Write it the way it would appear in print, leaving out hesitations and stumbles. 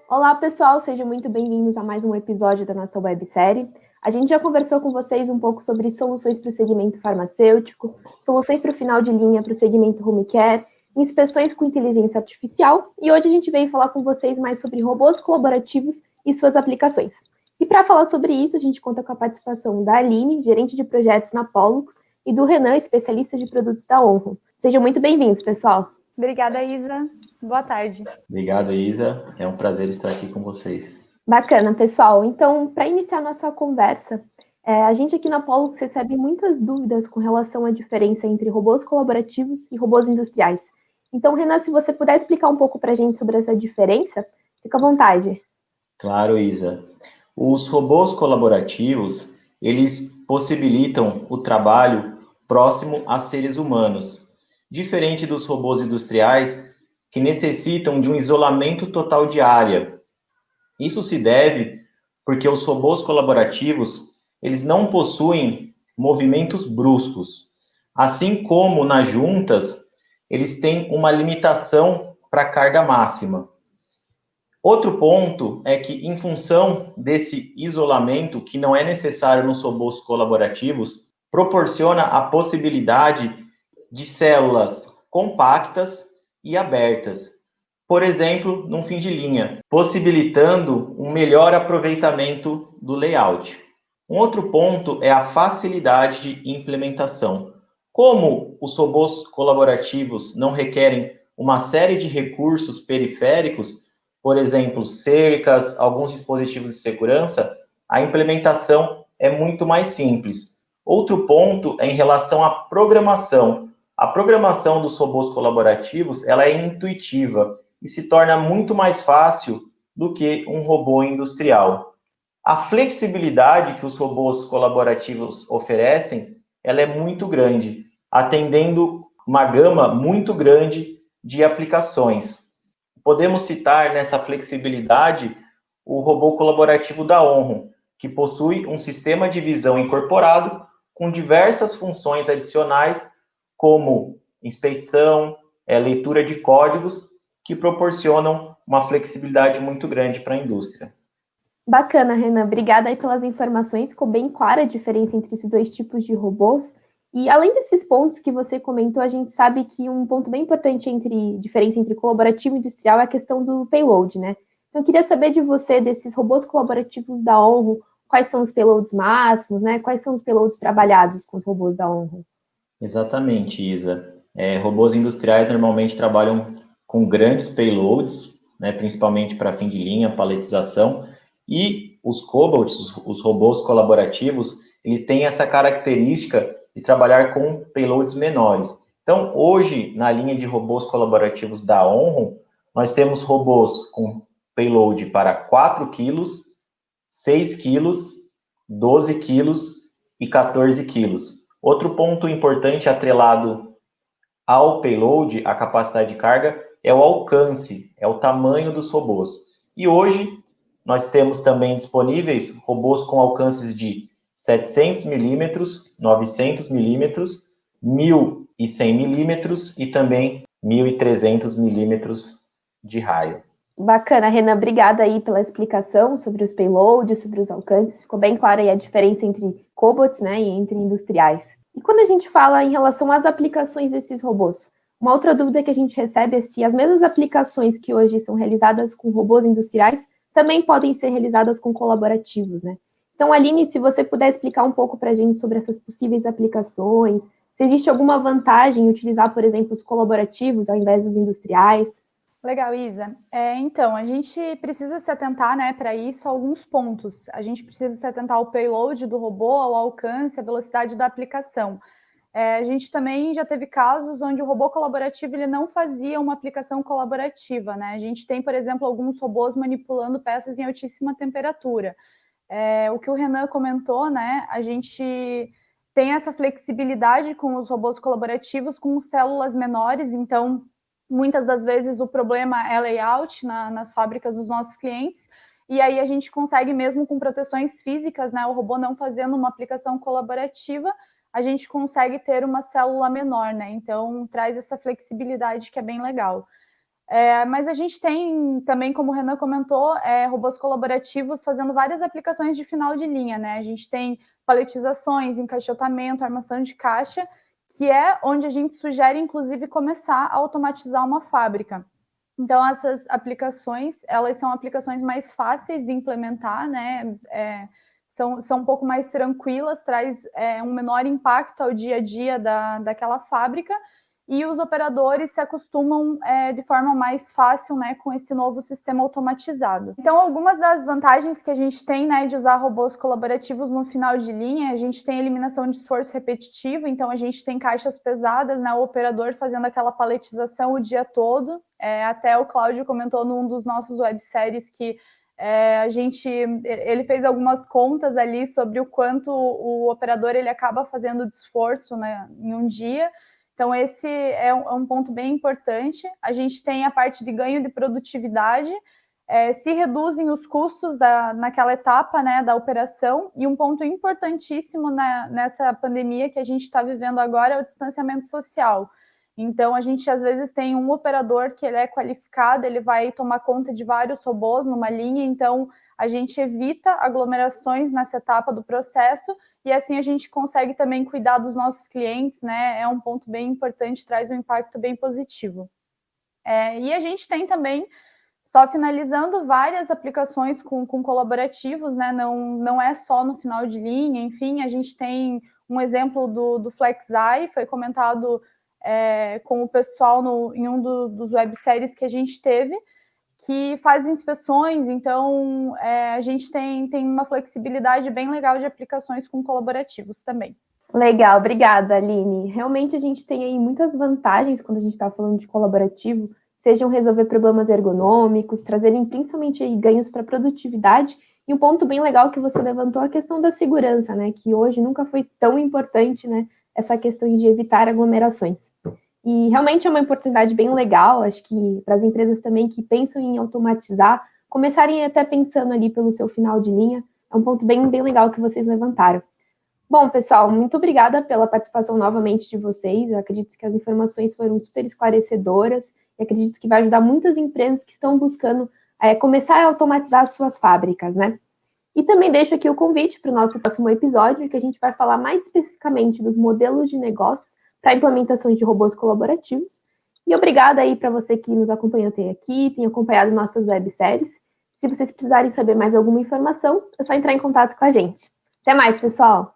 Olá, pessoal, sejam muito bem-vindos a mais um episódio da nossa websérie. A gente já conversou com vocês um pouco sobre soluções para o segmento farmacêutico, soluções para o final de linha para o segmento home care, inspeções com inteligência artificial, e hoje a gente veio falar com vocês mais sobre robôs colaborativos e suas aplicações. E para falar sobre isso, a gente conta com a participação da Aline, gerente de projetos na Pollux, e do Renan, especialista de produtos da Onro. Sejam muito bem-vindos, pessoal. Obrigada, Isa. Boa tarde. Obrigado, Isa. É um prazer estar aqui com vocês. Bacana, pessoal. Então, para iniciar nossa conversa, a gente aqui na Pollux recebe muitas dúvidas com relação à diferença entre robôs colaborativos e robôs industriais. Então, Renan, se você puder explicar um pouco para a gente sobre essa diferença, fica à vontade. Claro, Isa. Os robôs colaborativos, eles possibilitam o trabalho próximo a seres humanos, diferente dos robôs industriais, que necessitam de um isolamento total de área. Isso se deve porque os robôs colaborativos, eles não possuem movimentos bruscos. Assim como nas juntas, eles têm uma limitação para carga máxima. Outro ponto é que, em função desse isolamento, que não é necessário nos robôs colaborativos, proporciona a possibilidade de células compactas e abertas, por exemplo, num fim de linha, possibilitando um melhor aproveitamento do layout. Um outro ponto é a facilidade de implementação. Como os robôs colaborativos não requerem uma série de recursos periféricos, por exemplo, cercas, alguns dispositivos de segurança, a implementação é muito mais simples. Outro ponto é em relação à programação. A programação dos robôs colaborativos, ela é intuitiva e se torna muito mais fácil do que um robô industrial. A flexibilidade que os robôs colaborativos oferecem, ela é muito grande, atendendo uma gama muito grande de aplicações. Podemos citar nessa flexibilidade o robô colaborativo da Onro, que possui um sistema de visão incorporado com diversas funções adicionais, como inspeção, leitura de códigos, que proporcionam uma flexibilidade muito grande para a indústria. Bacana, Renan. Obrigada aí pelas informações. Ficou bem clara a diferença entre esses dois tipos de robôs. E além desses pontos que você comentou, a gente sabe que um ponto bem importante diferença entre colaborativo e industrial é a questão do payload, né? Então, eu queria saber de você, desses robôs colaborativos da Onro, quais são os payloads máximos, né? Quais são os payloads trabalhados com os robôs da Onro? Exatamente, Isa. Robôs industriais normalmente trabalham com grandes payloads, né, principalmente para fim de linha, paletização, e os cobots, os robôs colaborativos, ele tem essa característica de trabalhar com payloads menores. Então, hoje, na linha de robôs colaborativos da Onro, nós temos robôs com payload para 4 quilos, 6 quilos, 12 quilos e 14 quilos. Outro ponto importante atrelado ao payload, a capacidade de carga, é o alcance, é o tamanho dos robôs. E hoje, nós temos também disponíveis robôs com alcances de 700 milímetros, 900 milímetros, 1.100 milímetros e também 1.300 milímetros de raio. Bacana, Renan. Obrigada aí pela explicação sobre os payloads, sobre os alcances. Ficou bem clara aí a diferença entre cobots, né, e entre industriais. E quando a gente fala em relação às aplicações desses robôs, uma outra dúvida que a gente recebe é se as mesmas aplicações que hoje são realizadas com robôs industriais também podem ser realizadas com colaborativos, né? Então, Aline, se você puder explicar um pouco para a gente sobre essas possíveis aplicações, se existe alguma vantagem em utilizar, por exemplo, os colaborativos ao invés dos industriais. Legal, Isa. Então, a gente precisa se atentar, né, para isso, a alguns pontos. A gente precisa se atentar ao payload do robô, ao alcance, à velocidade da aplicação. A gente também já teve casos onde o robô colaborativo ele não fazia uma aplicação colaborativa, né? A gente tem, por exemplo, alguns robôs manipulando peças em altíssima temperatura. O que o Renan comentou, né? A gente tem essa flexibilidade com os robôs colaborativos com células menores, então muitas das vezes o problema é layout nas fábricas dos nossos clientes, e aí a gente consegue mesmo com proteções físicas, né, o robô não fazendo uma aplicação colaborativa, a gente consegue ter uma célula menor, né? Então, traz essa flexibilidade que é bem legal. Mas a gente tem também, como o Renan comentou, robôs colaborativos fazendo várias aplicações de final de linha, né? A gente tem paletizações, encaixotamento, armação de caixa, que é onde a gente sugere, inclusive, começar a automatizar uma fábrica. Então, essas aplicações, elas são aplicações mais fáceis de implementar, né? São um pouco mais tranquilas, traz um menor impacto ao dia a dia daquela fábrica, e os operadores se acostumam de forma mais fácil, né, com esse novo sistema automatizado. Então, algumas das vantagens que a gente tem, né, de usar robôs colaborativos no final de linha, a gente tem eliminação de esforço repetitivo, então a gente tem caixas pesadas, né, o operador fazendo aquela paletização o dia todo. Até o Cláudio comentou num dos nossos webséries que ele fez algumas contas ali sobre o quanto o operador ele acaba fazendo de esforço, né, em um dia. Então, esse é um ponto bem importante. A gente tem a parte de ganho de produtividade, se reduzem os custos naquela etapa, né, da operação, e um ponto importantíssimo nessa pandemia que a gente está vivendo agora é o distanciamento social. Então, a gente às vezes tem um operador que ele é qualificado, ele vai tomar conta de vários robôs numa linha, então a gente evita aglomerações nessa etapa do processo, e assim a gente consegue também cuidar dos nossos clientes, né? É um ponto bem importante, traz um impacto bem positivo. E a gente tem também, só finalizando, várias aplicações com colaborativos, né? Não é só no final de linha, enfim, a gente tem um exemplo do FlexEye, foi comentado com o pessoal em um dos webséries que a gente teve, que faz inspeções, então a gente tem uma flexibilidade bem legal de aplicações com colaborativos também. Legal, obrigada, Aline. Realmente a gente tem aí muitas vantagens quando a gente está falando de colaborativo, sejam resolver problemas ergonômicos, trazerem principalmente aí ganhos para a produtividade, e um ponto bem legal que você levantou é a questão da segurança, né, que hoje nunca foi tão importante, né, essa questão de evitar aglomerações. E realmente é uma oportunidade bem legal, acho que para as empresas também que pensam em automatizar, começarem até pensando ali pelo seu final de linha, é um ponto bem legal que vocês levantaram. Bom, pessoal, muito obrigada pela participação novamente de vocês, eu acredito que as informações foram super esclarecedoras, e acredito que vai ajudar muitas empresas que estão buscando começar a automatizar suas fábricas, né? E também deixo aqui o convite para o nosso próximo episódio, que a gente vai falar mais especificamente dos modelos de negócios para a implementação de robôs colaborativos. E obrigada aí para você que nos acompanhou até aqui, tem acompanhado nossas webséries. Se vocês precisarem saber mais alguma informação, é só entrar em contato com a gente. Até mais, pessoal!